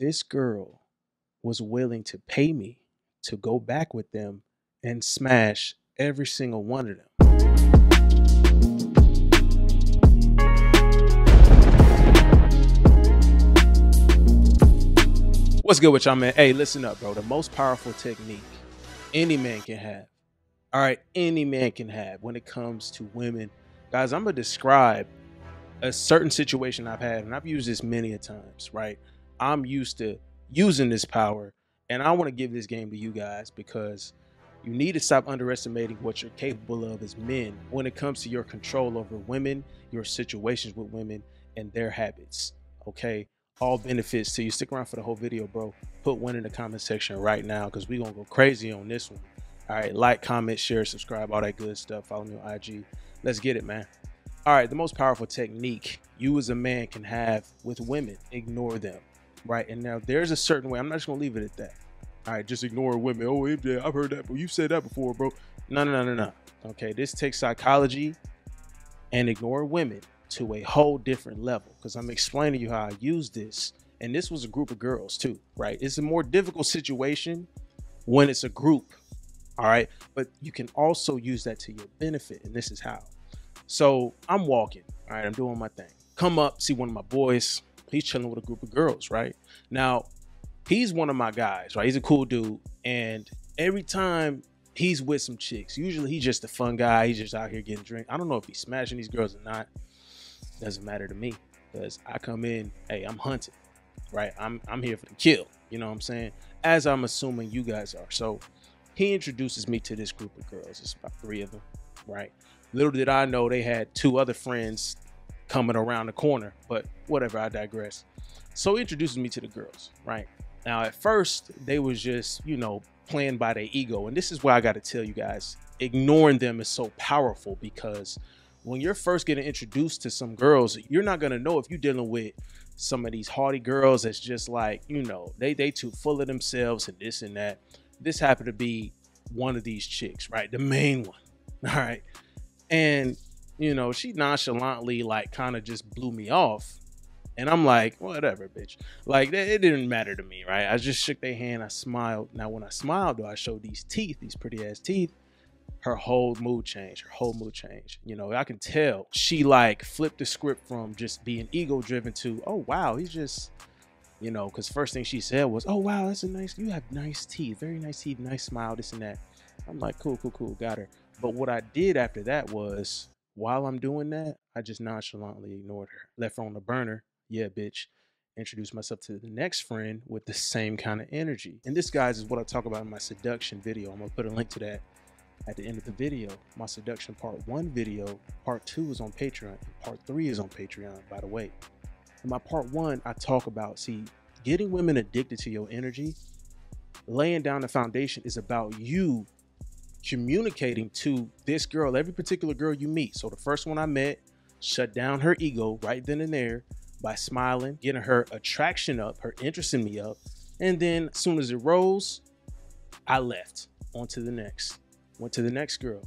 This girl was willing to pay me to go back with them and smash every single one of them. What's good with y'all, man? Hey, listen up, bro. The most powerful technique any man can have. All right, any man can have when it comes to women. Guys, I'm going to describe a certain situation I've had, and I've used this many a times, right? I'm used to using this power, and I want to give this game to you guys because you need to stop underestimating what you're capable of as men when it comes to your control over women, your situations with women, and their habits. Okay, all benefits to you. Stick around for the whole video, bro. Put one in the comment section right now because we're gonna go crazy on this one. All right, like, comment, share, subscribe, all that good stuff. Follow me on IG. Let's get it, man. All right, the most powerful technique you as a man can have with women: ignore them, right? And now there's a certain way. I'm not just gonna leave it at that. All right, just ignore women. Oh, yeah, I've heard that, but you said that before, bro. No. Okay, this takes psychology and ignore women to a whole different level because I'm explaining to you how I use this. And this was a group of girls too, right? It's a more difficult situation when it's a group, all right? But you can also use that to your benefit, and this is how. So I'm walking, all right? I'm doing my thing. Come up, see one of my boys. He's chilling with a group of girls, right? Now, he's one of my guys, right? He's a cool dude. And every time he's with some chicks, usually he's just a fun guy. He's just out here getting drink. I don't know if he's smashing these girls or not. Doesn't matter to me because I come in, hey, I'm hunting, right? I'm here for the kill. You know what I'm saying? As I'm assuming you guys are. So he introduces me to this group of girls. It's about 3 of them, right? Little did I know they had 2 other friends coming around the corner, but whatever, I digress. So he introduces me to the girls, right? Now, at first, they was just, playing by their ego. And this is why I got to tell you guys, ignoring them is so powerful because when you're first getting introduced to some girls, you're not going to know if you're dealing with some of these haughty girls that's just like, they too full of themselves and this and that. This happened to be one of these chicks, right? The main one. All right. And, she nonchalantly like kind of just blew me off. And I'm like, whatever, bitch. Like, it didn't matter to me, right? I just shook their hand. I smiled. Now, when I smiled, though, I showed these teeth, these pretty ass teeth. Her whole mood changed. I can tell she like flipped the script from just being ego driven to, oh, wow, he's just, because first thing she said was, oh, wow, you have nice teeth, very nice teeth, nice smile, this and that. I'm like, cool, got her. But what I did after that was, while I'm doing that, I just nonchalantly ignored her, left her on the burner. Yeah, bitch. Introduce myself to the next friend with the same kind of energy. And this, guys, is what I talk about in my seduction video. I'm gonna put a link to that at the end of the video. My seduction part 1 video, part 2 is on Patreon, and part 3 is on Patreon, by the way. In my part 1, I talk about, getting women addicted to your energy. Laying down the foundation is about you communicating to this girl, every particular girl you meet. So the first one I met, shut down her ego right then and there by smiling, getting her attraction up, her interest in me up. And then as soon as it rose, I left. On to the next. Went to the next girl.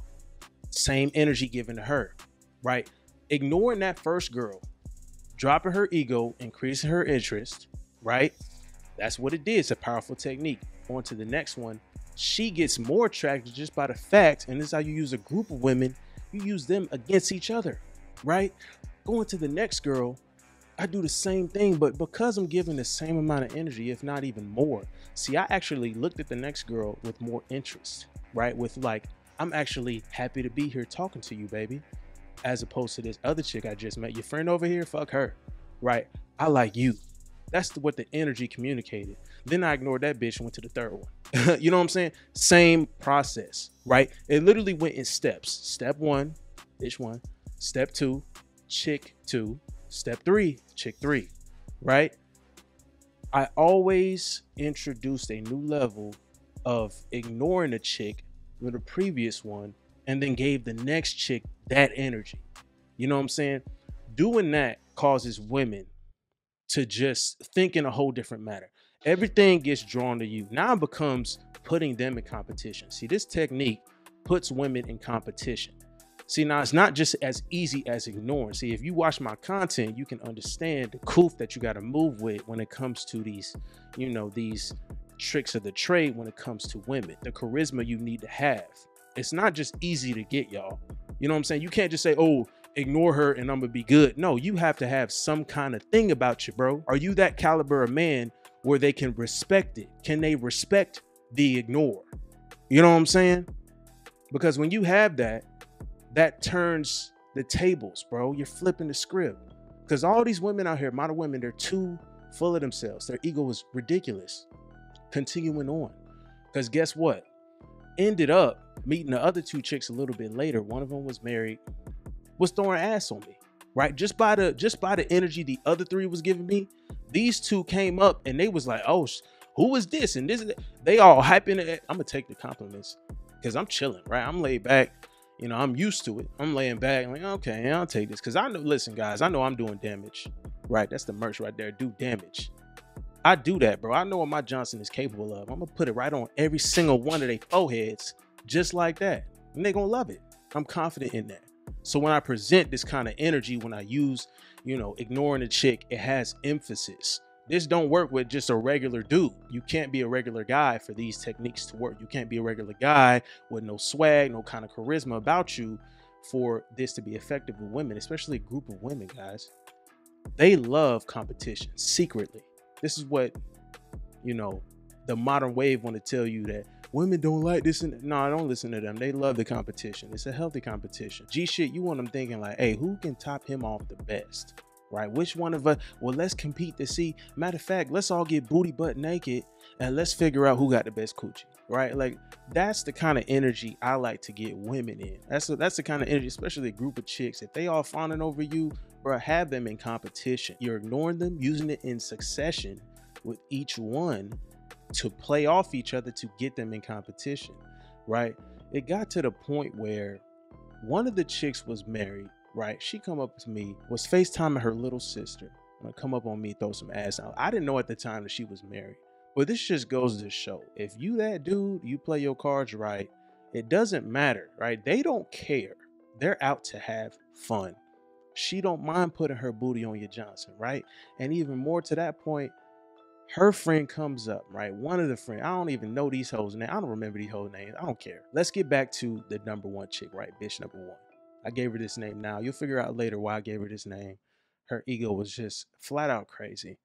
Same energy given to her, right? Ignoring that first girl, dropping her ego, increasing her interest, right? That's what it did. It's a powerful technique. On to the next one. She gets more attracted just by the fact, and this is how you use a group of women, you use them against each other, right? Going to the next girl, I do the same thing, but because I'm giving the same amount of energy, if not even more. See, I actually looked at the next girl with more interest, right? With like, I'm actually happy to be here talking to you, baby. As opposed to this other chick I just met. Your friend over here, fuck her, right? I like you. That's what the energy communicated. Then I ignored that bitch and went to the third one. You know what I'm saying? Same process, right? It literally went in steps. Step 1, bitch 1. Step 2, chick 2. Step 3, chick 3, right? I always introduced a new level of ignoring a chick with the previous one and then gave the next chick that energy. You know what I'm saying? Doing that causes women to just think in a whole different manner. Everything gets drawn to you. Now it becomes putting them in competition. See, this technique puts women in competition. See, now it's not just as easy as ignoring. See, if you watch my content, you can understand the coof that you got to move with when it comes to these, these tricks of the trade when it comes to women, the charisma you need to have. It's not just easy to get, y'all. You know what I'm saying? You can't just say, oh, ignore her and I'm gonna be good. No, you have to have some kind of thing about you, bro. Are you that caliber of man where they can respect it? Can they respect the ignore? You know what I'm saying? Because when you have that, that turns the tables, bro. You're flipping the script. Because all these women out here, modern women, they're too full of themselves. Their ego is ridiculous. Continuing on. Because guess what? Ended up meeting the other two chicks a little bit later. One of them was married, was throwing ass on me, right? Just by the energy the other three was giving me, these two came up and they was like, oh, who is this? And this is that. They all hyping it. I'm gonna take the compliments because I'm chilling, right? I'm laid back. I'm used to it. I'm laying back, like, okay, I'll take this. Cause I know, listen, guys, I know I'm doing damage, right? That's the merch right there. Do damage. I do that, bro. I know what my Johnson is capable of. I'm gonna put it right on every single one of their foreheads, just like that. And they're gonna love it. I'm confident in that. So when I present this kind of energy, when I use, ignoring a chick, it has emphasis. This don't work with just a regular dude. You can't be a regular guy for these techniques to work. You can't be a regular guy with no swag, no kind of charisma about you for this to be effective with women, especially a group of women, guys. They love competition secretly. This is what, the modern wave want to tell you, that women don't like this. No, I don't listen to them. They love the competition. It's a healthy competition. G shit, you want them thinking like, hey, who can top him off the best? Right? Which one of us? Well, let's compete to see. Matter of fact, let's all get booty butt naked and let's figure out who got the best coochie. Right? Like, that's the kind of energy I like to get women in. That's the kind of energy, especially a group of chicks. If they all fawning over you, bro, have them in competition. You're ignoring them, using it in succession with each one to play off each other to get them in competition. Right? It got to the point where one of the chicks was married. Right, she come up to me, was FaceTiming her little sister, come up on me, throw some ass out. I didn't know at the time that she was married, but this just goes to show, if you that dude, you play your cards right, it doesn't matter, right? They don't care. They're out to have fun. She don't mind putting her booty on your Johnson, right? And even more to that point, her friend comes up, right? One of the friends, I don't even know these hoes' names. I don't remember these hoes' names. I don't care. Let's get back to the number one chick, right? Bitch number one. I gave her this name now. You'll figure out later why I gave her this name. Her ego was just flat out crazy.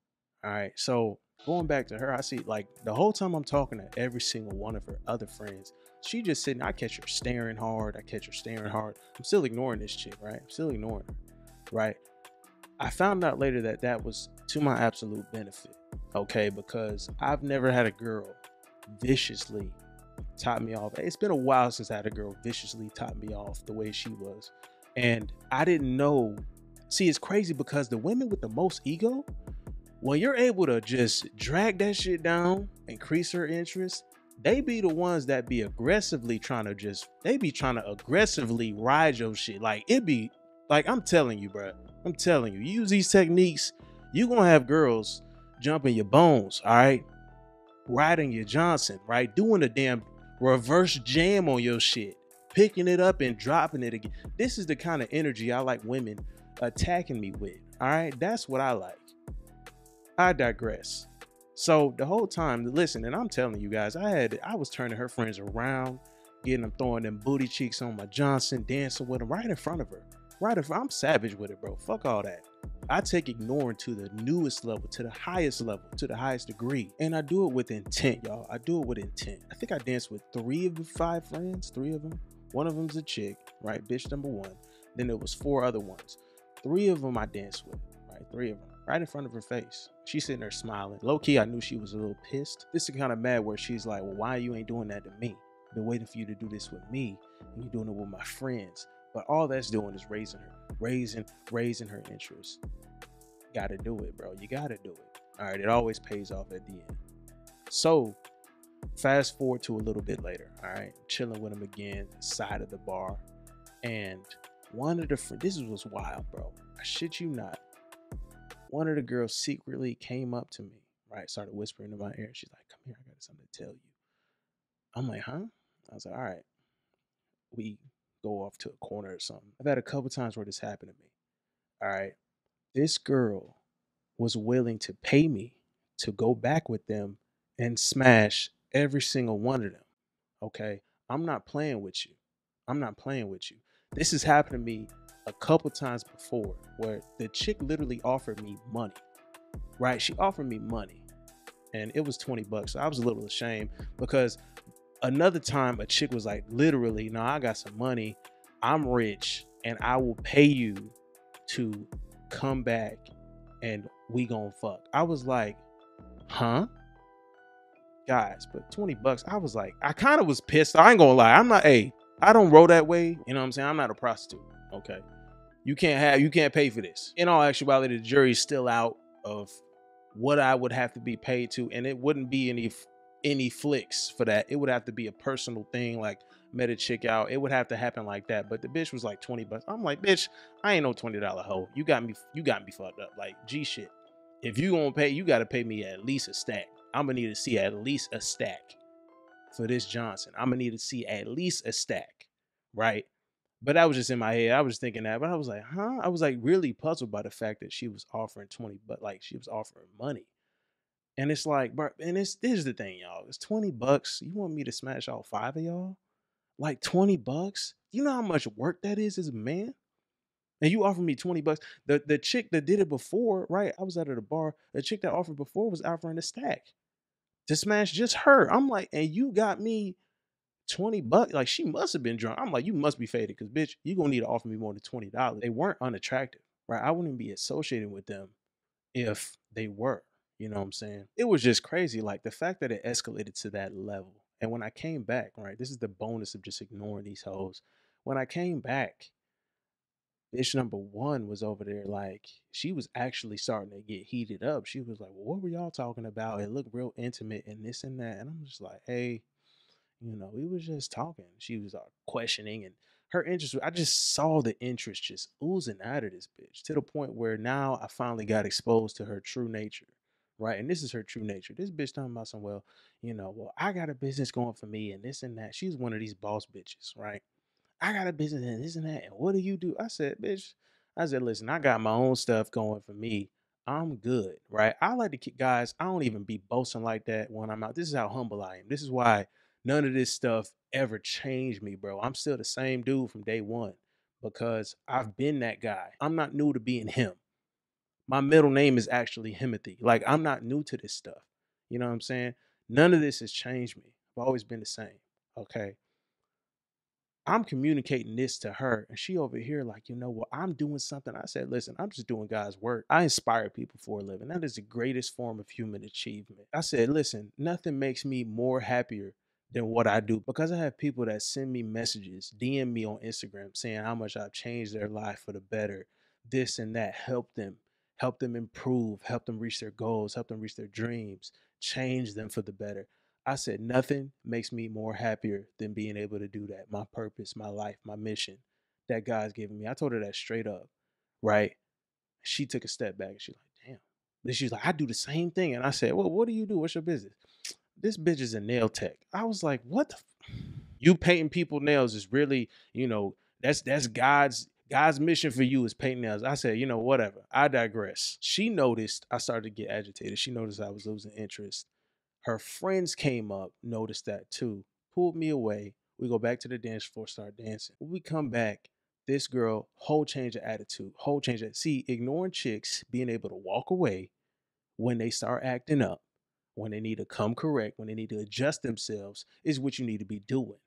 All right. So going back to her, I see like the whole time I'm talking to every single one of her other friends, she just sitting, I catch her staring hard. I'm still ignoring this chick, right? I'm still ignoring her, right? I found out later that that was to my absolute benefit. Okay. Because I've never had a girl viciously top me off. It's been a while since I had a girl viciously top me off the way she was. And I didn't know. See, it's crazy because the women with the most ego, when you're able to just drag that shit down, increase her interest, they be the ones that be aggressively trying to aggressively ride your shit. Like, it be like, I'm telling you, bro. I'm telling you, use these techniques, you gonna have girls jumping your bones, all right? Riding your Johnson, right? Doing a damn reverse jam on your shit, picking it up and dropping it again. This is the kind of energy I like women attacking me with. All right, that's what I like. I digress. So the whole time, listen, and I'm telling you guys, I was turning her friends around, getting them, throwing them booty cheeks on my Johnson, dancing with them right in front of her. I'm savage with it, bro. Fuck all that. I take ignoring to the newest level, to the highest degree. And I do it with intent, y'all. I do it with intent. I think I danced with 3 of the 5 friends, 3 of them. One of them's a chick, right? Bitch number 1. Then there was 4 other ones. 3 of them I danced with, right? 3 of them, right in front of her face. She's sitting there smiling. Low key, I knew she was a little pissed. This is kind of mad where she's like, well, why you ain't doing that to me? I've been waiting for you to do this with me, and you're doing it with my friends. But all that's doing is raising her interest. Gotta do it, bro. You gotta do it. All right, it always pays off at the end. So fast forward to a little bit later. All right, chilling with him again, side of the bar, and one of the this was wild, bro. I shit you not. One of the girls secretly came up to me, right? Started whispering in my ear. She's like, "Come here, I got something to tell you." I'm like, "Huh?" I was like, "All right." We go off to a corner or something. I've had a couple times where this happened to me. All right. This girl was willing to pay me to go back with them and smash every single one of them. Okay. I'm not playing with you. I'm not playing with you. This has happened to me a couple times before where the chick literally offered me money, right? She offered me money and it was 20 bucks. So I was a little ashamed because another time a chick was like, literally, no, I got some money. I'm rich and I will pay you to come back and we gonna fuck. I was like, huh? Guys, but 20 bucks, I was like, I kind of was pissed. I ain't gonna lie. I'm not, hey, I don't roll that way. You know what I'm saying? I'm not a prostitute. Okay. You can't pay for this. In all actuality, the jury's still out of what I would have to be paid to, and it wouldn't be any flicks for that. It would have to be a personal thing, like met a chick out. It would have to happen like that. But the bitch was like 20 bucks. I'm like, bitch, I ain't no $20 hoe. You got me fucked up. Like G shit. If you gonna pay, you gotta pay me at least a stack. I'm gonna need to see at least a stack for this Johnson. I'm gonna need to see at least a stack, right? But that was just in my head. I was thinking that, but I was like, huh? I was like really puzzled by the fact that she was offering 20, but like she was offering money. And it's like, bro, and this is the thing, y'all. It's 20 bucks. You want me to smash all five of y'all? Like 20 bucks? You know how much work that is as a man? And you offer me 20 bucks. The chick that did it before, right? I was out at a bar. The chick that offered before was offering a stack to smash just her. I'm like, and you got me 20 bucks. Like she must have been drunk. I'm like, you must be faded because bitch, you gonna need to offer me more than $20. They weren't unattractive, right? I wouldn't be associated with them if they were. You know what I'm saying? It was just crazy. Like the fact that it escalated to that level. And when I came back, right, this is the bonus of just ignoring these hoes. When I came back, bitch number one was over there like she was actually starting to get heated up. She was like, well, what were y'all talking about? It looked real intimate and this and that. And I'm just like, hey, we was just talking. She was questioning and her interest. I just saw the interest just oozing out of this bitch to the point where now I finally got exposed to her true nature. Right. And this is her true nature. This bitch talking about some, well, well, I got a business going for me and this and that. She's one of these boss bitches. Right. I got a business and this and that. And what do you do? I said, bitch, I said, listen, I got my own stuff going for me. I'm good, right? I like to keep guys, I don't even be boasting like that when I'm out. This is how humble I am. This is why none of this stuff ever changed me, bro. I'm still the same dude from day one because I've been that guy. I'm not new to being him. My middle name is actually Himothy. Like, I'm not new to this stuff. You know what I'm saying? None of this has changed me. I've always been the same. Okay. I'm communicating this to her, and she over here, like, well, I'm doing something. I said, listen, I'm just doing God's work. I inspire people for a living. That is the greatest form of human achievement. I said, listen, nothing makes me more happier than what I do because I have people that send me messages, DM me on Instagram saying how much I've changed their life for the better, this and that, help them improve, help them reach their goals, help them reach their dreams, change them for the better. I said, nothing makes me more happier than being able to do that. My purpose, my life, my mission that God's given me. I told her that straight up, right? She took a step back and she's like, damn. Then she's like, I do the same thing. And I said, well, what do you do? What's your business? This bitch is a nail tech. I was like, what the? You painting people nails is really, that's God's mission for you is painting nails. I said, whatever. I digress. She noticed I started to get agitated. She noticed I was losing interest. Her friends came up, noticed that too, pulled me away. We go back to the dance floor, start dancing. When we come back, this girl, whole change of attitude, whole change of, see, ignoring chicks, being able to walk away when they start acting up, when they need to come correct, when they need to adjust themselves, is what you need to be doing.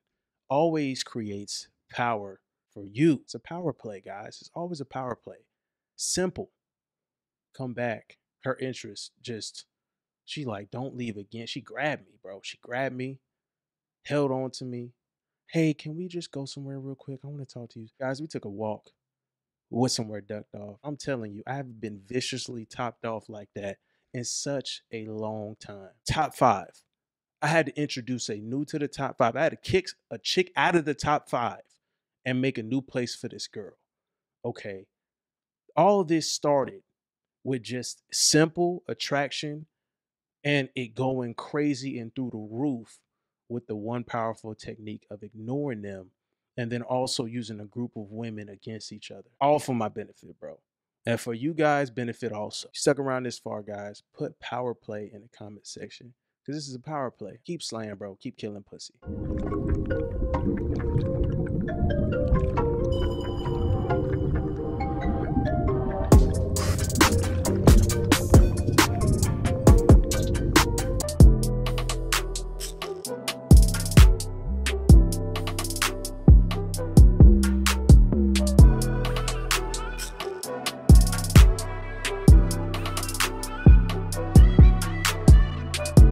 Always creates power for you. It's a power play, guys. It's always a power play. Simple. Come back. Her interest just, she like, don't leave again. She grabbed me, bro. She grabbed me, held on to me. Hey, can we just go somewhere real quick? I want to talk to you. Guys, we took a walk. We went somewhere ducked off. I'm telling you, I haven't been viciously topped off like that in such a long time. Top five. I had to introduce a new to the top five. I had to kick a chick out of the top five and make a new place for this girl. Okay. All of this started with just simple attraction and it going crazy and through the roof with the one powerful technique of ignoring them and then also using a group of women against each other, all for my benefit, bro. And for you guys' benefit also. You stuck around this far, guys. Put power play in the comment section because this is a power play. Keep slaying, bro. Keep killing pussy.